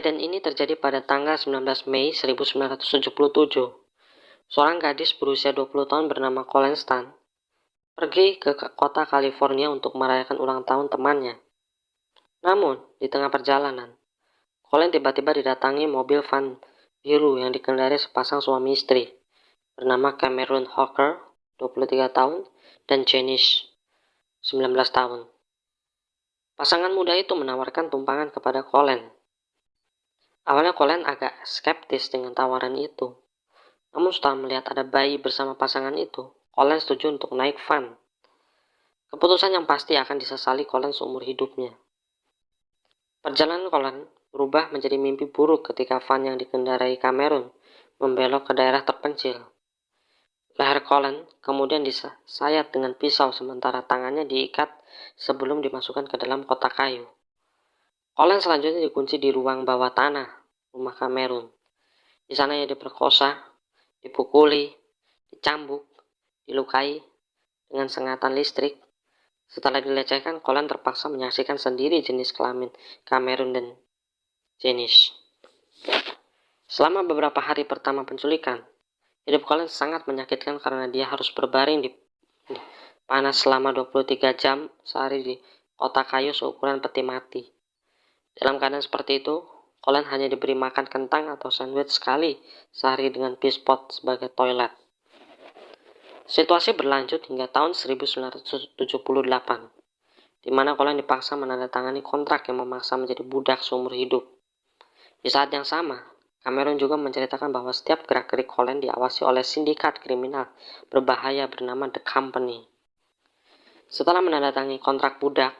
Kejadian ini terjadi pada tanggal 19 Mei 1977. Seorang gadis berusia 20 tahun bernama Colleen Stan pergi ke kota California untuk merayakan ulang tahun temannya. Namun, di tengah perjalanan, Colleen tiba-tiba didatangi mobil van biru yang dikendarai sepasang suami istri bernama Cameron Hawker, 23 tahun, dan Janice, 19 tahun. Pasangan muda itu menawarkan tumpangan kepada Colleen. Awalnya Colleen agak skeptis dengan tawaran itu. Namun setelah melihat ada bayi bersama pasangan itu, Colleen setuju untuk naik van. Keputusan yang pasti akan disesali Colleen seumur hidupnya. Perjalanan Colleen berubah menjadi mimpi buruk ketika van yang dikendarai Cameron membelok ke daerah terpencil. Leher Colleen kemudian disayat dengan pisau sementara tangannya diikat sebelum dimasukkan ke dalam kotak kayu. Colleen selanjutnya dikunci di ruang bawah tanah rumah Cameron. Di sana ia diperkosa, dipukuli, dicambuk, dilukai dengan sengatan listrik. Setelah dilecehkan, Colleen terpaksa menyaksikan sendiri jenis kelamin Cameron dan Janice. Selama beberapa hari pertama penculikan, hidup Colleen sangat menyakitkan karena dia harus berbaring di panas selama 23 jam sehari di kotak kayu seukuran peti mati. Dalam keadaan seperti itu, Colleen hanya diberi makan kentang atau sandwich sekali sehari dengan peace pot sebagai toilet. Situasi berlanjut hingga tahun 1978, di mana Colleen dipaksa menandatangani kontrak yang memaksa menjadi budak seumur hidup. Di saat yang sama, Cameron juga menceritakan bahwa setiap gerak-gerik Colleen diawasi oleh sindikat kriminal berbahaya bernama The Company. Setelah menandatangani kontrak budak,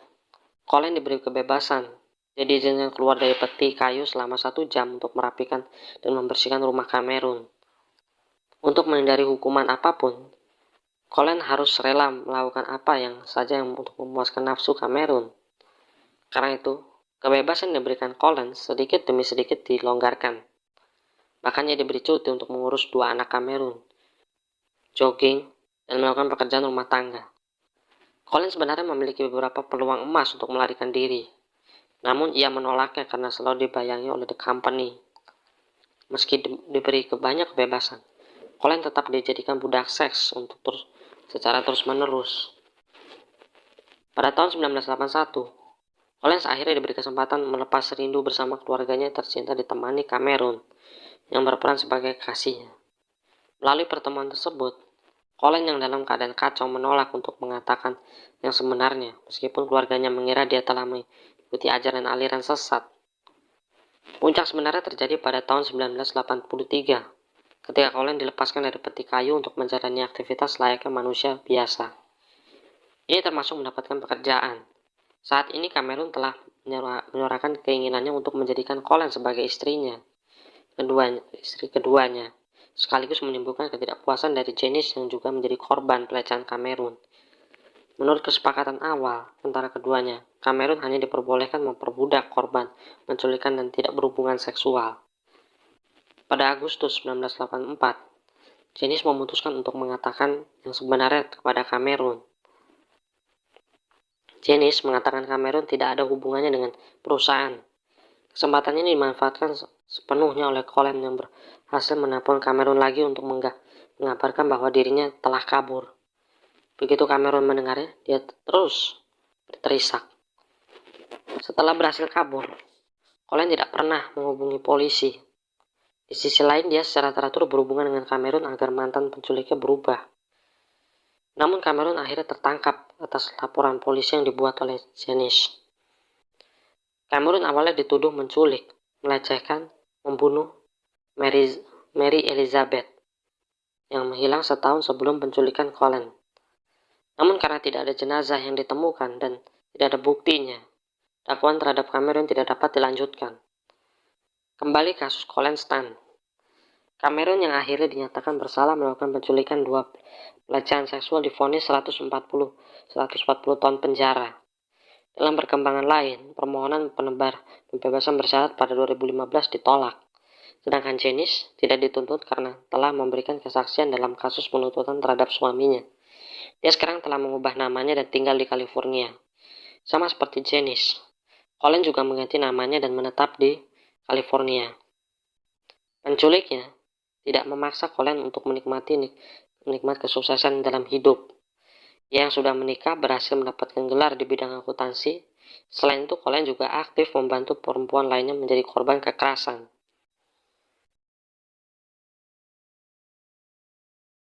Colleen diberi kebebasan. Jadi izinkan keluar dari peti kayu selama 1 jam untuk merapikan dan membersihkan rumah Cameron. Untuk menghindari hukuman apapun, Colleen harus rela melakukan apa yang saja untuk memuaskan nafsu Cameron. Karena itu, kebebasan yang diberikan Colleen sedikit demi sedikit dilonggarkan. Bahkan ia diberi cuti untuk mengurus 2 anak Cameron, jogging, dan melakukan pekerjaan rumah tangga. Colleen sebenarnya memiliki beberapa peluang emas untuk melarikan diri. Namun ia menolaknya karena selalu dibayangi oleh The Company. Meski diberi banyak kebebasan, Colleen tetap dijadikan budak seks untuk secara terus-menerus. Pada tahun 1981, Colleen akhirnya diberi kesempatan melepas rindu bersama keluarganya tercinta ditemani Cameron, yang berperan sebagai kasihnya. Melalui pertemuan tersebut, Colleen yang dalam keadaan kacau menolak untuk mengatakan yang sebenarnya, meskipun keluarganya mengira dia telah mengikuti ajaran aliran sesat. Puncak sebenarnya terjadi pada tahun 1983, ketika Colleen dilepaskan dari peti kayu untuk menjalani aktivitas layaknya manusia biasa. Ini termasuk mendapatkan pekerjaan. Saat ini Cameron telah menyuarakan keinginannya untuk menjadikan Colleen sebagai istri keduanya, sekaligus menimbulkan ketidakpuasan dari Janice yang juga menjadi korban pelecehan Cameron. Menurut kesepakatan awal antara keduanya, Cameron hanya diperbolehkan memperbudak korban penculikan dan tidak berhubungan seksual. Pada Agustus 1984, Janice memutuskan untuk mengatakan yang sebenarnya kepada Cameron. Janice mengatakan Cameron tidak ada hubungannya dengan perusahaan. Kesempatan ini dimanfaatkan sepenuhnya oleh Colleen yang berhasil menelpon Cameron lagi untuk mengabarkan bahwa dirinya telah kabur. Begitu Cameron mendengarnya, dia terus berterisak. Setelah berhasil kabur, Colleen tidak pernah menghubungi polisi. Di sisi lain, dia secara teratur berhubungan dengan Cameron agar mantan penculiknya berubah. Namun Cameron akhirnya tertangkap atas laporan polisi yang dibuat oleh Janice. Cameron awalnya dituduh menculik, melecehkan, membunuh Mary Elizabeth yang menghilang setahun sebelum penculikan Colleen. Namun karena tidak ada jenazah yang ditemukan dan tidak ada buktinya, dakwaan terhadap Cameron tidak dapat dilanjutkan. Kembali kasus Colleen Stan. Cameron yang akhirnya dinyatakan bersalah melakukan penculikan 2 pelecehan seksual divonis 140 tahun penjara. Dalam perkembangan lain, permohonan pembebasan bersyarat pada 2015 ditolak. Sedangkan Janice tidak dituntut karena telah memberikan kesaksian dalam kasus penuntutan terhadap suaminya. Dia sekarang telah mengubah namanya dan tinggal di California. Sama seperti Janice, Colleen juga mengganti namanya dan menetap di California. Penculiknya tidak memaksa Colleen untuk menikmat kesuksesan dalam hidup. Ia yang sudah menikah berhasil mendapatkan gelar di bidang akuntansi. Selain itu, Colleen juga aktif membantu perempuan lainnya menjadi korban kekerasan.